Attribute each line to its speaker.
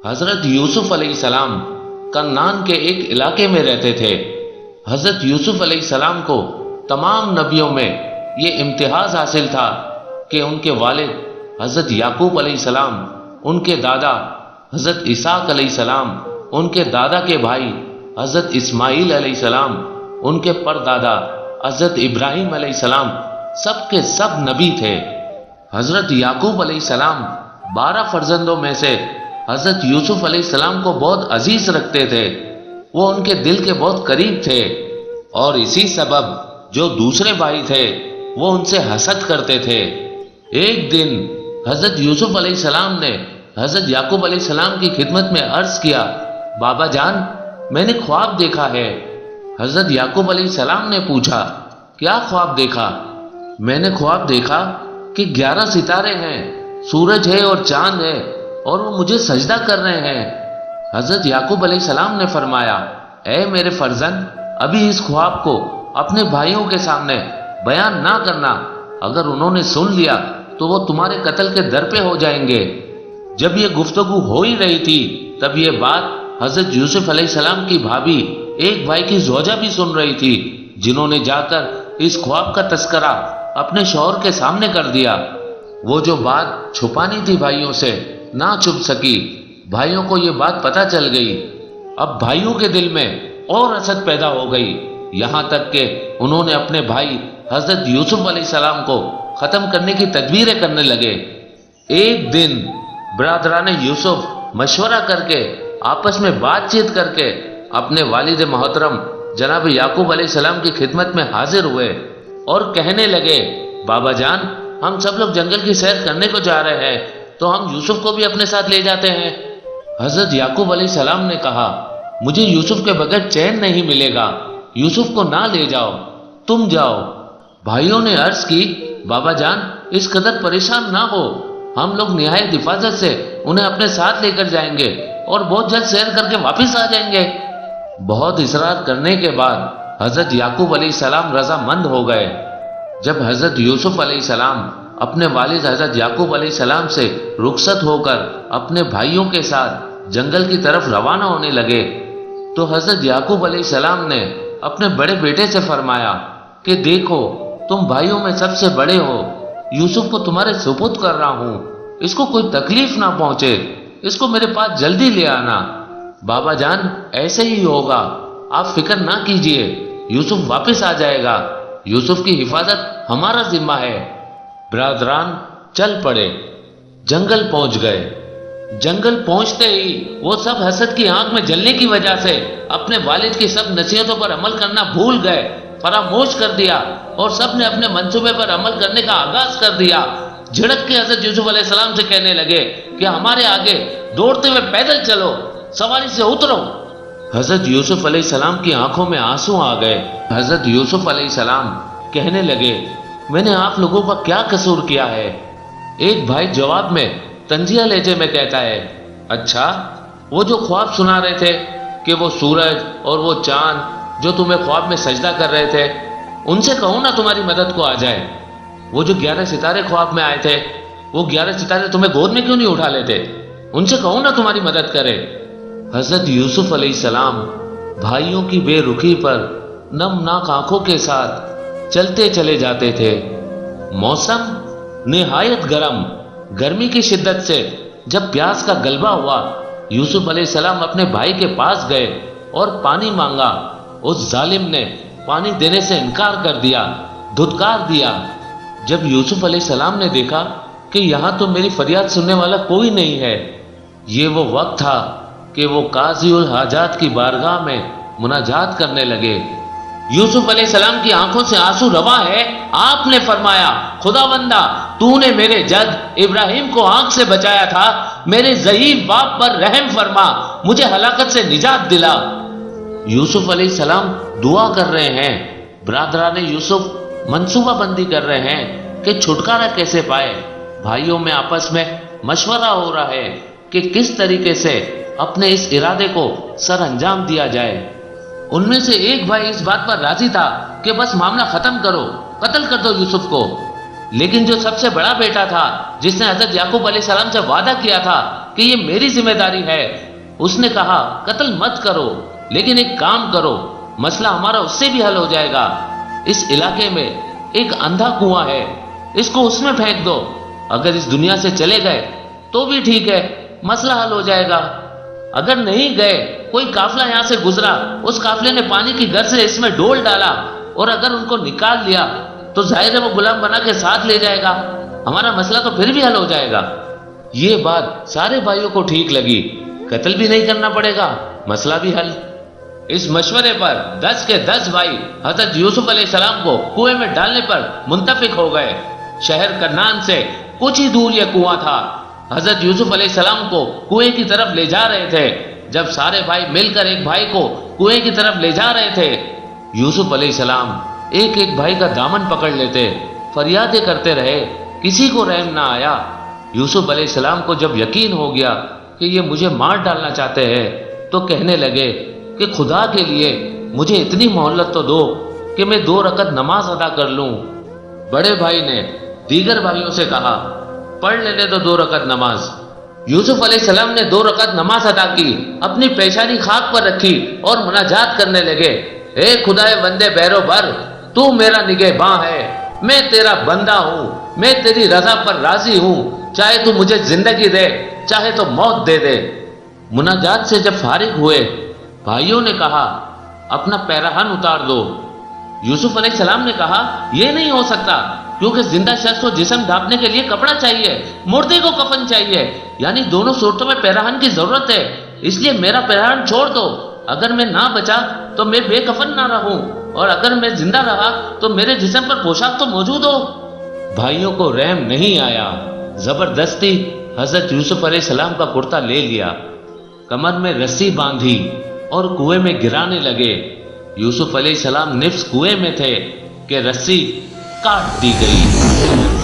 Speaker 1: حضرت یوسف علیہ السلام کنعان کے ایک علاقے میں رہتے تھے۔ حضرت یوسف علیہ السلام کو تمام نبیوں میں یہ امتیاز حاصل تھا کہ ان کے والد حضرت یعقوب علیہ السلام، ان کے دادا حضرت اسحاق علیہ السلام، ان کے دادا کے بھائی حضرت اسماعیل علیہ السلام، ان کے پردادا حضرت ابراہیم علیہ السلام سب کے سب نبی تھے۔ حضرت یعقوب علیہ السلام 12 فرزندوں میں سے حضرت یوسف علیہ السلام کو بہت عزیز رکھتے تھے، وہ ان کے دل کے بہت قریب تھے، اور اسی سبب جو دوسرے بھائی تھے وہ ان سے حسد کرتے تھے۔ ایک دن حضرت یوسف علیہ السلام نے حضرت یعقوب علیہ السلام کی خدمت میں عرض کیا، بابا جان میں نے خواب دیکھا ہے۔ حضرت یعقوب علیہ السلام نے پوچھا، کیا خواب دیکھا؟ میں نے خواب دیکھا کہ 11 ستارے ہیں، سورج ہے اور چاند ہے، اور وہ مجھے سجدہ کر رہے ہیں۔ حضرت یعقوب علیہ السلام نے فرمایا، اے میرے فرزند، ابھی اس خواب کو اپنے بھائیوں کے سامنے بیان نہ کرنا، اگر انہوں نے سن لیا تو وہ تمہارے قتل کے در پہ ہو جائیں گے۔ جب یہ گفتگو ہو ہی رہی تھی تب یہ بات حضرت یوسف علیہ السلام کی بھابھی ایک بھائی کی زوجہ بھی سن رہی تھی، جنہوں نے جا کر اس خواب کا تذکرہ اپنے شوہر کے سامنے کر دیا۔ وہ جو بات چھپانی تھی بھائیوں سے نہ چھپ سکی، بھائیوں کو یہ بات پتہ چل گئی۔ اب بھائیوں کے دل میں اور حسد پیدا ہو گئی، یہاں تک کہ انہوں نے اپنے بھائی حضرت یوسف علیہ السلام کو ختم کرنے کی تدبیریں کرنے لگے۔ ایک دن برادران یوسف مشورہ کر کے آپس میں بات چیت کر کے اپنے والد محترم جناب یعقوب علیہ السلام کی خدمت میں حاضر ہوئے اور کہنے لگے، بابا جان ہم سب لوگ جنگل کی سیر کرنے کو جا رہے ہیں، تو ہم یوسف کو بھی اپنے ساتھ لے جاتے ہیں۔ حضرت یعقوب علیہ السلام نے کہا، مجھے یوسف کے بغیر چین نہیں ملے گا، یوسف کو نہ لے جاؤ، تم جاؤ۔ بھائیوں نے عرض کی، بابا جان اس قدر پریشان نہ ہو، ہم لوگ نہایت حفاظت سے انہیں اپنے ساتھ لے کر جائیں گے اور بہت جلد سیر کر کے واپس آ جائیں گے۔ بہت اصرار کرنے کے بعد حضرت یعقوب علیہ السلام رضا مند ہو گئے۔ جب حضرت یوسف علیہ السلام اپنے والد حضرت یعقوب علیہ السلام سے رخصت ہو کر اپنے بھائیوں کے ساتھ جنگل کی طرف روانہ ہونے لگے تو حضرت یعقوب علیہ السلام نے اپنے بڑے بیٹے سے فرمایا کہ دیکھو تم بھائیوں میں سب سے بڑے ہو، یوسف کو تمہارے سپرد کر رہا ہوں، اس کو کوئی تکلیف نہ پہنچے، اس کو میرے پاس جلدی لے آنا۔ بابا جان ایسے ہی ہوگا، آپ فکر نہ کیجئے، یوسف واپس آ جائے گا، یوسف کی حفاظت ہمارا ذمہ ہے۔ برادران چل پڑے، جنگل پہنچ گئے۔ جنگل پہنچتے ہی وہ سب حسد کی آنکھ میں جلنے کی وجہ سے اپنے والد کی سب نصیحتوں پر عمل کرنا بھول گئے، فراموش کر دیا، اور سب نے اپنے منصوبے پر عمل کرنے کا آغاز کر دیا۔ جھڑک کے حضرت یوسف علیہ السلام سے کہنے لگے کہ ہمارے آگے دوڑتے ہوئے پیدل چلو، سواری سے اترو۔ حضرت یوسف علیہ السلام کی آنکھوں میں آنسو آ گئے۔ حضرت یوسف علیہ السلام کہنے لگے، میں نے آپ لوگوں کا کیا قصور کیا ہے؟ ایک بھائی جواب میں طنزیہ لہجے میں کہتا ہے، اچھا وہ جو خواب سنا رہے تھے کہ وہ سورج اور وہ چاند جو تمہیں خواب میں سجدہ کر رہے تھے، ان سے کہو نا تمہاری مدد کو آ جائے۔ وہ جو 11 ستارے خواب میں آئے تھے، وہ 11 ستارے تمہیں گود میں کیوں نہیں اٹھا لیتے؟ ان سے کہو نا تمہاری مدد کرے۔ حضرت یوسف علیہ السلام بھائیوں کی بے رخی پر نمناک آنکھوں کے ساتھ چلتے چلے جاتے تھے۔ موسم نہایت گرم، گرمی کی شدت سے جب پیاس کا غلبہ ہوا، یوسف علیہ السلام اپنے بھائی کے پاس گئے اور پانی مانگا۔ اس ظالم نے پانی دینے سے انکار کر دیا، دھتکار دیا۔ جب یوسف علیہ السلام نے دیکھا کہ یہاں تو میری فریاد سننے والا کوئی نہیں ہے، یہ وہ وقت تھا کہ وہ قاضی الحاجات کی بارگاہ میں مناجات کرنے لگے۔ یوسف علیہ السلام کی آنکھوں سے آنسو رواں ہے۔ آپ نے فرمایا، خداوندہ تو نے میرے جد ابراہیم کو آنکھ سے بچایا تھا، میرے ضعیف باپ پر رحم فرما، مجھے ہلاکت سے نجات دلا۔ یوسف علیہ السلام دعا کر رہے ہیں، برادران یوسف منصوبہ بندی کر رہے ہیں کہ چھٹکارا کیسے پائے۔ بھائیوں میں آپس میں مشورہ ہو رہا ہے کہ کس طریقے سے اپنے اس ارادے کو سر انجام دیا جائے۔ ان میں سے ایک بھائی اس بات پر راضی تھا کہ بس معاملہ ختم کرو، قتل کر دو یوسف کو، لیکن جو سب سے بڑا بیٹا تھا، جس نے حضرت یعقوب علیہ السلام سے وعدہ کیا تھا کہ کہ یہ میری ذمہ داری ہے۔ اس نے کہا قتل مت کرو، لیکن ایک کام کرو، مسئلہ ہمارا اس سے بھی حل ہو جائے گا۔ اس علاقے میں ایک اندھا کنواں ہے، اس کو اس میں پھینک دو، اگر اس دنیا سے چلے گئے تو بھی ٹھیک ہے، مسئلہ حل ہو جائے گا۔ اگر نہیں گئے، کوئی قافلہ یہاں سے گزرا، اس قافلے نے پانی کی غرض سے اس میں ڈول ڈالا اور اگر ان کو نکال لیا تو ظاہر ہے وہ غلام بنا کے ساتھ لے جائے گا، ہمارا مسئلہ تو پھر بھی حل ہو جائے گا۔ یہ بات سارے بھائیوں کو ٹھیک لگی، قتل بھی نہیں کرنا پڑے گا، مسئلہ بھی حل۔ اس مشورے پر 10 کے 10 بھائی حضرت یوسف علیہ السلام کو کنویں میں ڈالنے پر منتفق ہو گئے۔ شہر کنعان سے کچھ ہی دور یہ کنواں تھا۔ حضرت یوسف علیہ السلام کو کنویں کی طرف لے جا رہے تھے۔ جب سارے بھائی مل کر ایک بھائی کو کنویں کی طرف لے جا رہے تھے، یوسف علیہ السلام ایک ایک بھائی کا دامن پکڑ لیتے، فریادیں کرتے رہے، کسی کو رحم نہ آیا۔ یوسف علیہ السلام کو جب یقین ہو گیا کہ یہ مجھے مار ڈالنا چاہتے ہیں تو کہنے لگے کہ خدا کے لیے مجھے اتنی مہلت تو دو کہ میں 2 رکعت نماز ادا کر لوں۔ بڑے بھائی نے دیگر بھائیوں سے کہا پڑھ لینے دو 2 رکعت نماز۔ یوسف علیہ السلام نے 2 رکعت نماز ادا کی، اپنی پیشانی خاک پر رکھی اور مناجات کرنے لگے، اے خدائے بندے بیرو بر، تو میرا نگہباں ہے، میں تیرا بندہ ہوں، میں تیری رضا پر راضی ہوں، چاہے تو مجھے زندگی دے چاہے تو موت دے دے۔ مناجات سے جب فارغ ہوئے، بھائیوں نے کہا اپنا پیراہن اتار دو۔ یوسف علیہ السلام نے کہا یہ نہیں ہو سکتا، کیونکہ زندہ شخص کو جسم ڈھانپنے کے لیے کپڑا چاہیے، مردے کو کفن چاہیے، یعنی دونوں صورتوں میں پیراہن کی ضرورت ہے، اس لیے میرا پیراہن چھوڑ دو۔ اگر میں نہ بچا تو میں بے کفن نہ رہوں، اور اگر میں زندہ رہا تو میرے جسم پر پوشاک تو موجود ہو۔ بھائیوں کو رحم نہیں آیا، زبردستی حضرت یوسف علیہ السلام کا کرتا لے لیا، کمر میں رسی باندھی اور کنویں میں گرانے لگے۔ یوسف علیہ السلام نفس کنویں میں تھے کہ رسی کاٹ دی گئی۔